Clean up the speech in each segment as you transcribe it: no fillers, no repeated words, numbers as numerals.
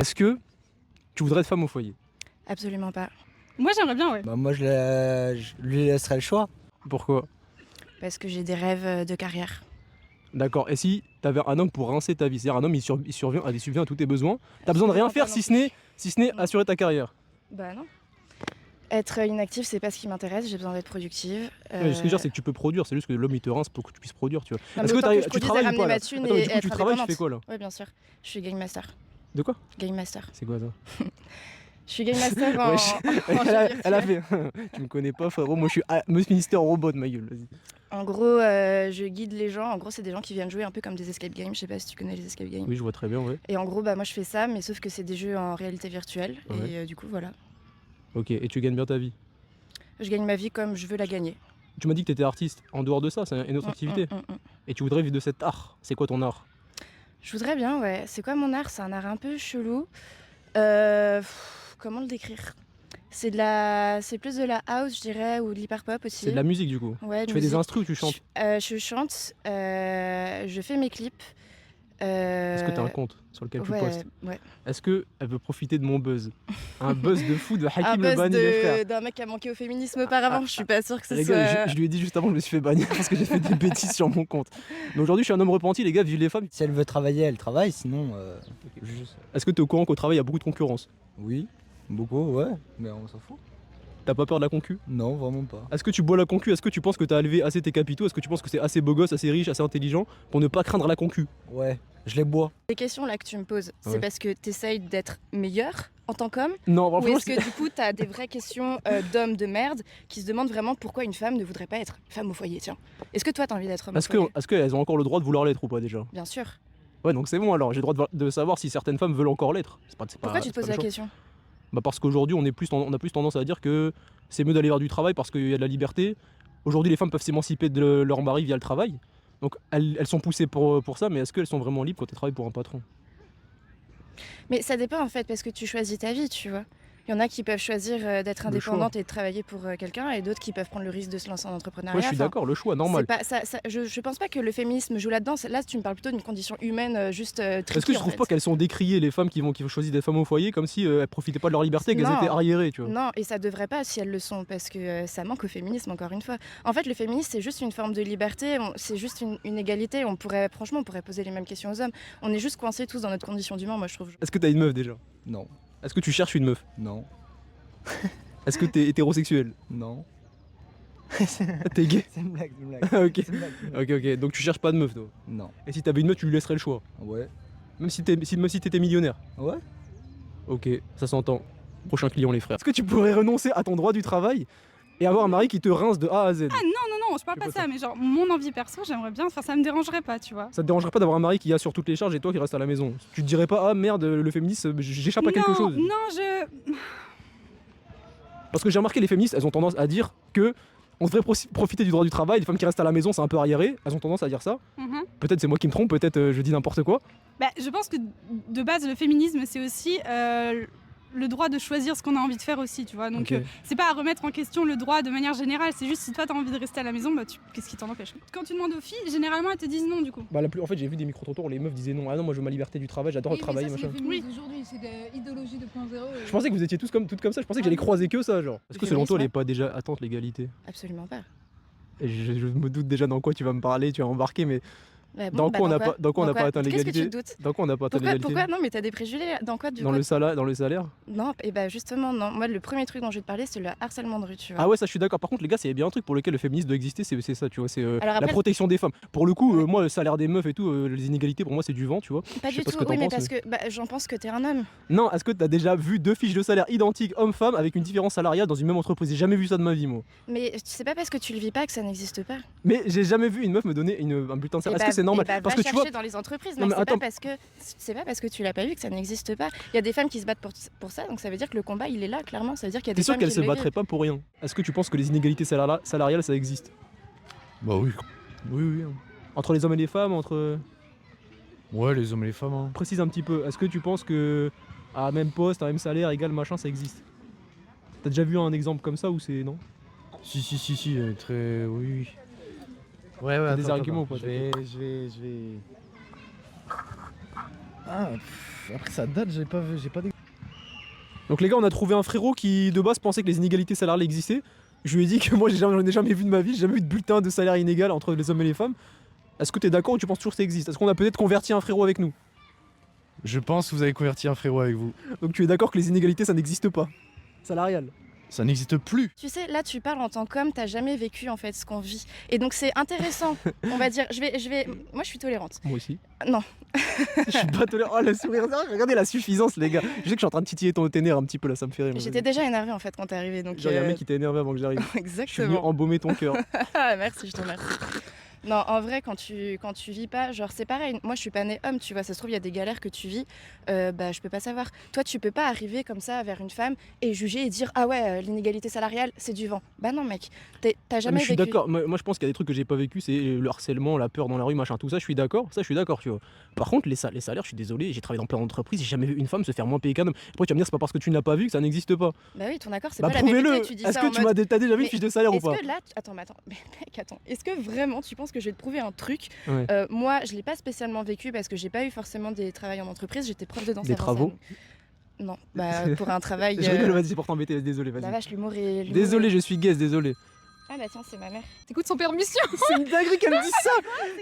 Est-ce que tu voudrais être femme au foyer? Absolument pas. Moi j'aimerais bien, ouais. Bah moi je lui laisserai le choix. Pourquoi? Parce que j'ai des rêves de carrière. D'accord. Et si t'avais un homme pour rincer ta vie, c'est-à-dire un homme il subvient à tous tes besoins, t'as besoin de rien faire si ce n'est assurer ta carrière. Bah non. Être inactive, c'est pas ce qui m'intéresse, j'ai besoin d'être productive. Ouais, ce que je veux dire, c'est que tu peux produire, c'est juste que l'homme il te rince pour que tu puisses produire, tu vois. Non, Est-ce mais que autant que je tu produise et travailles ou ramener pas là? ma thune Attends, mais et du coup, tu être travailles, tu indépendante. fais quoi là? Ouais, bien sûr. Je suis game master. De quoi? Game master. C'est quoi ça? Je suis game master en, Wesh. en Elle a jeu virtuel. fait. Tu me connais pas, frérot, moi je suis Mister Robot, ma gueule, vas-y. En gros, je guide les gens. En gros, c'est des gens qui viennent jouer un peu comme des escape games. Je sais pas si tu connais les escape games. Oui, je vois très bien, ouais. Et en gros, bah moi je fais ça, mais sauf que c'est des jeux en réalité virtuelle. Ouais. Et du coup, voilà. Ok, et tu gagnes bien ta vie. Je gagne ma vie comme je veux la gagner. Tu m'as dit que t'étais artiste. En dehors de ça, c'est une autre activité. Et tu voudrais vivre de cet art. C'est quoi ton art? Je voudrais bien, ouais. C'est quoi mon art? C'est un art un peu chelou. Comment le décrire? C'est plus de la house, je dirais, ou de l'hyper pop aussi. C'est de la musique du coup. Ouais, Tu fais des instrus ou tu chantes? Je chante, je fais mes clips. Est-ce que t'as un compte sur lequel tu postes? Ouais. Est-ce qu'elle veut profiter de mon buzz? Un buzz de fou de Un Hakim le buzz banni des frères. d'un mec qui a manqué au féminisme auparavant. Je suis pas sûre que ce Les soit... gars, je lui ai dit juste avant que je me suis fait bannir parce que j'ai fait des bêtises sur mon compte. Mais aujourd'hui, je suis un homme repenti, les gars, vive les femmes. Si elle veut travailler, elle travaille, sinon juste... Est-ce que t'es au courant qu'au travail, il y a beaucoup de concurrence? Oui, beaucoup, ouais, mais on s'en fout. T'as pas peur de la concu? Non, vraiment pas. Est-ce que tu bois la concu? Est-ce que tu penses que t'as élevé assez tes capitaux? Est-ce que tu penses que c'est assez beau gosse, assez riche, assez intelligent pour ne pas craindre la concu? Ouais, je les bois. Les questions là que tu me poses, c'est Ouais. parce que t'essayes d'être meilleur en tant qu'homme? Non, Ou franchement, est-ce que du coup t'as des vraies questions d'hommes de merde qui se demandent vraiment pourquoi une femme ne voudrait pas être femme au foyer? Tiens, est-ce que toi t'as envie d'être homme au foyer? est-ce qu'elles ont encore le droit de vouloir l'être ou pas déjà? Bien sûr. Ouais, donc c'est bon alors, j'ai le droit de savoir si certaines femmes veulent encore l'être. Pourquoi tu te c'est pas poses le la choix. question? Bah parce qu'aujourd'hui on a plus tendance à dire que c'est mieux d'aller vers du travail parce qu'il y a de la liberté. Aujourd'hui les femmes peuvent s'émanciper de leur mari via le travail. Donc elles sont poussées pour ça, mais est-ce qu'elles sont vraiment libres quand elles travaillent pour un patron? Mais ça dépend en fait, parce que tu choisis ta vie, tu vois. Il y en a qui peuvent choisir d'être Le choix. indépendante et de travailler pour quelqu'un, et d'autres qui peuvent prendre le risque de se lancer en entrepreneuriat. Ouais, je suis Enfin, d'accord, le choix, normal. je pense pas que le féminisme joue là-dedans. Là, tu me parles plutôt d'une condition humaine juste Est-ce que tricky, tu en trouves fait. pas qu'elles sont décriées, les femmes qui choisissent des femmes au foyer, comme si elles profitaient pas de leur liberté, qu'elles Non. étaient arriérées, tu vois? Non, et ça devrait pas si elles le sont, parce que ça manque au féminisme, encore une fois. En fait, le féminisme, c'est juste une forme de liberté, c'est juste une égalité. Franchement, on pourrait poser les mêmes questions aux hommes. On est juste coincés tous dans notre condition d'humain, moi, je trouve. Est-ce que t'as une meuf déjà? Non, Est-ce que tu cherches une meuf? non, Est-ce que t'es hétérosexuel? non. T'es gay? C'est une blague, c'est une blague. Ah, ok. C'est une blague. Ok, donc tu cherches pas de meuf, toi? Non. Et si t'avais une meuf, tu lui laisserais le choix? Ouais. Même si t'étais millionnaire? Ouais. Ok, ça s'entend. Prochain client, les frères. Est-ce que tu pourrais renoncer à ton droit du travail et avoir un mari qui te rince de A à Z? Non, je parle C'est pas de pas ça, mais genre mon envie perso, j'aimerais bien, enfin ça me dérangerait pas, tu vois. Ça te dérangerait pas d'avoir un mari qui assure toutes les charges et toi qui restes à la maison? Tu te dirais pas, ah merde, le féminisme, j'échappe à quelque chose? Non, Parce que j'ai remarqué les féministes, elles ont tendance à dire que on devrait profiter du droit du travail, les femmes qui restent à la maison c'est un peu arriéré, elles ont tendance à dire ça. Mhm. Peut-être c'est moi qui me trompe, peut-être je dis n'importe quoi. Bah, je pense que de base, le féminisme, c'est aussi le droit de choisir ce qu'on a envie de faire aussi, tu vois. Donc, Ok. c'est pas à remettre en question le droit de manière générale, c'est juste si toi t'as envie de rester à la maison, bah, qu'est-ce qui t'en empêche? Quand tu demandes aux filles, généralement elles te disent non, du coup. Bah en fait j'ai vu des micro-trottoirs où les meufs disaient non, ah non moi je veux ma liberté du travail, j'adore travailler, mais ça, machin. c'est les féministes aujourd'hui, c'est de l'idéologie 2.0. Je pensais que vous étiez toutes comme ça, je pensais que j'allais croiser que ça genre. Est-ce que selon toi elle est féminisme, pas déjà attente l'égalité? Absolument pas. Et je me doute déjà dans quoi tu vas me parler, tu vas embarquer, mais Bah bon, dans bah quoi on n'a dans pas, dans quoi on n'a pas atteint Qu'est-ce que tu l'égalité? te doutes? Dans quoi on n'a pas atteint l'égalité? Pourquoi? Non, mais t'as des préjugés là. Dans quoi, du Dans coup? le salaire? Non, et bah justement, non. Moi, le premier truc dont je vais te parler, c'est le harcèlement de rue, tu vois. Ah ouais, ça je suis d'accord. Par contre, les gars, c'est bien un truc pour lequel le féminisme doit exister, c'est ça, tu vois, c'est Alors la après- protection des femmes. Pour le coup, moi, le salaire des meufs et tout, les inégalités, pour moi, c'est du vent, tu vois. Pas je sais du pas ce tout, que t'en oui, mais penses, parce que j'en pense que t'es un homme. Non, est-ce que t'as déjà vu deux fiches de salaire identiques, homme-femme, avec une différence salariale dans une même entreprise? J'ai jamais vu ça de ma vie, moi. Mais c'est pas parce que tu le vis pas que ça n'existe pas. Mais j'ai jamais vu une meuf me donner un bulletin de salaire. Est-ce que c'est normal? Parce que va tu vois, chercher dans les entreprises. Non, Non, mais c'est pas parce que tu l'as pas vu que ça n'existe pas. Il y a des femmes qui se battent pour ça, donc ça veut dire que le combat il est là, clairement. Ça veut dire qu'il y a t'es des sûr femmes qu'elles qui se le battraient vivent. pas pour rien? Est-ce que tu penses que les inégalités salariales, ça existe? Bah oui. Oui, oui. Entre les hommes et les femmes, entre. Ouais, les hommes et les femmes. Hein. Précise un petit peu. Est-ce que tu penses que à même poste, à même salaire, égal machin, ça existe? T'as déjà vu un exemple comme ça ou c'est non? Si, très. Oui, oui. Ouais, T'as des arguments ou pas? Je vais. Ah, Après, ça date, j'ai pas des. Donc les gars, on a trouvé un frérot qui de base pensait que les inégalités salariales existaient. Je lui ai dit que moi j'en ai jamais vu de ma vie, j'ai jamais vu de bulletin de salaire inégal entre les hommes et les femmes. Est-ce que t'es d'accord ou tu penses toujours que ça existe? Est-ce qu'on a peut-être converti un frérot avec nous? Je pense que vous avez converti un frérot avec vous. Donc tu es d'accord que les inégalités ça n'existe pas? Salariales. Ça n'existe plus. Tu sais, là, tu parles en tant qu'homme, t'as jamais vécu en fait ce qu'on vit. Et donc, c'est intéressant, on va dire. Moi, je suis tolérante. Moi aussi. Non. Je suis pas tolérant. Oh le sourire, regardez la suffisance les gars. Je sais que je suis en train de titiller tes nerfs un petit peu là, ça me fait rire. J'étais déjà énervée en fait quand t'es arrivé. Donc, Genre, y a un mec qui t'a énervé avant que j'arrive. Je suis venu Exactement. embaumer ton cœur. Ah, merci, je te remercie. Non, en vrai, quand tu vis pas, genre c'est pareil. Moi, je suis pas née homme, tu vois. Ça se trouve, il y a des galères que tu vis. Bah, je peux pas savoir. Toi, tu peux pas arriver comme ça vers une femme et juger et dire ah ouais, l'inégalité salariale, c'est du vent. Bah non, mec. T'as Mais jamais je suis vécu. d'accord. Moi je pense qu'il y a des trucs que j'ai pas vécu, c'est le harcèlement, la peur dans la rue, machin, tout ça. Je suis d'accord. Ça, je suis d'accord, tu vois. Par contre, les salaires, je suis désolé. J'ai travaillé dans plein d'entreprises, j'ai jamais vu une femme se faire moins payer qu'un homme. Après, tu vas me dire c'est pas parce que tu ne l'as pas vu que ça n'existe pas. Bah oui, ton accord, c'est Bah pas la vérité. prouvez-le. Tu dis Est-ce ça que en tu mode. t'as déjà vu une Mais fiche de salaire ou Est-ce pas? que là, attends, mais mec, attends. Est-ce que vraiment tu penses que je vais te prouver un truc? Ouais. Moi, je l'ai pas spécialement vécu parce que j'ai pas eu forcément des travails en entreprise. J'étais prof de danse. Des avant travaux? ça. Non, bah pour un travail. Je rigole, vas-y, c'est pour t'embêter, désolé, La vas-y. vache, l'humour est. Désolé, je suis guest, désolé. Ah bah tiens, c'est ma mère. T'écoutes son père de mission. C'est une dinguerie qu'elle me dise ça.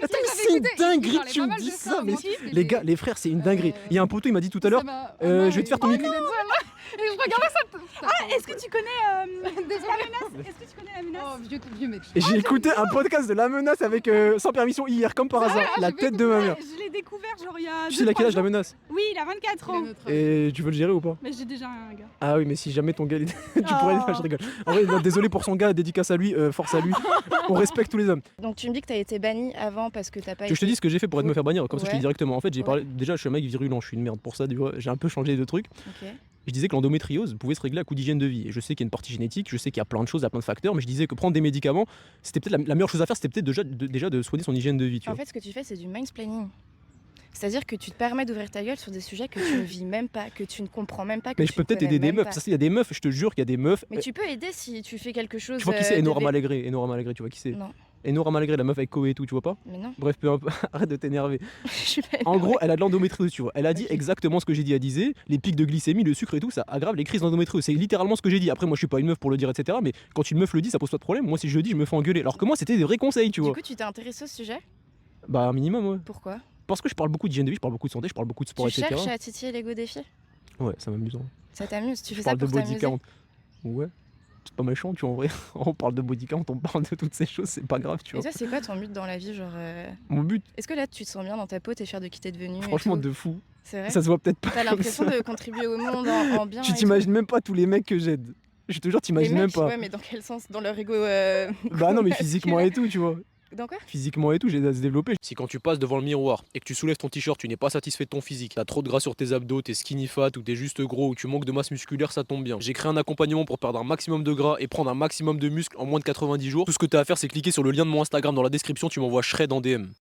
Attends, mais c'est une dinguerie que tu me dis ça. Mais les gars, les frères, c'est une dinguerie. Il y a un poteau, il m'a dit tout à l'heure. Je vais te faire ton micro. Et je regardais ça. Ah, est-ce que tu connais Désolée. la menace? Est-ce que tu connais la menace? Oh, vieux mec. Et j'ai écouté un podcast de La Menace avec sans permission hier, comme par hasard. La tête de ma mère. Je l'ai découvert genre il y a. Tu sais laquelle âge La jours. Menace? Oui, il a 24 ans. Et tu veux le gérer ou pas? Mais j'ai déjà un gars. Ah oui, mais si jamais ton gars, tu pourrais. Oh. Je rigole. En vrai, non, désolé pour son gars, dédicace à lui, force à lui. On respecte tous les hommes. Donc tu me dis que t'as été banni avant parce que t'as pas Tu veux que je te été. dis ce que j'ai fait pour me faire bannir, comme ça je te dis Ouais. directement. En fait, j'ai Ouais. parlé. Déjà, je suis un mec virulent, je suis une merde pour ça, tu vois. J'ai un peu changé de trucs. Ok. Je disais que l'endométriose pouvait se régler à coup d'hygiène de vie. Et je sais qu'il y a une partie génétique, je sais qu'il y a plein de choses, il y a plein de facteurs, mais je disais que prendre des médicaments, c'était peut-être la meilleure chose à faire, c'était peut-être déjà de soigner son hygiène de vie, tu En vois. fait, ce que tu fais, c'est du mansplaining. C'est-à-dire que tu te permets d'ouvrir ta gueule sur des sujets que tu ne vis même pas, que tu ne comprends même pas. Que Mais je tu peux ne peut-être connais aider des même meufs. pas. Ça, il y a des meufs, je te jure qu'il y a des meufs. Mais tu peux aider si tu fais quelque chose. Tu vois qui c'est? de Enora vé- Malagré. Enora Malagré, tu vois qui c'est? Non, Enora Malagré, la meuf avec Koé et tout, tu vois pas? mais non. Bref, arrête de t'énerver. Je suis pas En gros, elle a de l'endométriose, tu vois. Elle a dit Ok. exactement ce que j'ai dit. Elle disait les pics de glycémie, le sucre et tout, ça aggrave les crises d'endométriose. C'est littéralement ce que j'ai dit. Après, moi, je suis pas une meuf pour le dire, etc. Mais quand une meuf le dit, ça pose pas de problème. Moi, si je le dis, je me fais engueuler. Alors que moi, c'était des vrais conseils, tu Du vois. coup, tu t'es intéressé au sujet? Bah, un minimum, ouais. Pourquoi? Parce que je parle beaucoup d'hygiène de vie, je parle beaucoup de santé, je parle beaucoup de sport, Tu etc. cherches à titiller l'ego des filles? Ouais, ça m'amuse. Hein. Ça t'amuse? Tu fais Je ça parle de pour body t'amuser? count. Ouais. C'est pas méchant, tu vois, en vrai. On parle de body count, on parle de toutes ces choses, c'est pas grave, tu Et vois. toi, c'est quoi ton but dans la vie? Genre, Mon but, est-ce que là, tu te sens bien dans ta peau? T'es fier de qui t'es devenu? et franchement, tout de fou. C'est vrai? Ça se voit peut-être pas. T'as comme l'impression ça. de contribuer au monde en bien? Tu et tout? t'imagines même pas tous les mecs que j'aide. Je te jure, Les t'imagines même mecs, pas. ouais, mais dans quel sens? Dans leur ego. Bah non, mais physiquement et tout, tu vois. Dans quoi? Physiquement et tout, j'ai à se développer. Si quand tu passes devant le miroir et que tu soulèves ton t-shirt, tu n'es pas satisfait de ton physique, t'as trop de gras sur tes abdos, t'es skinny fat ou t'es juste gros ou tu manques de masse musculaire, ça tombe bien. J'ai créé un accompagnement pour perdre un maximum de gras et prendre un maximum de muscles en moins de 90 jours. Tout ce que t'as à faire, c'est cliquer sur le lien de mon Instagram dans la description, tu m'envoies shred en DM.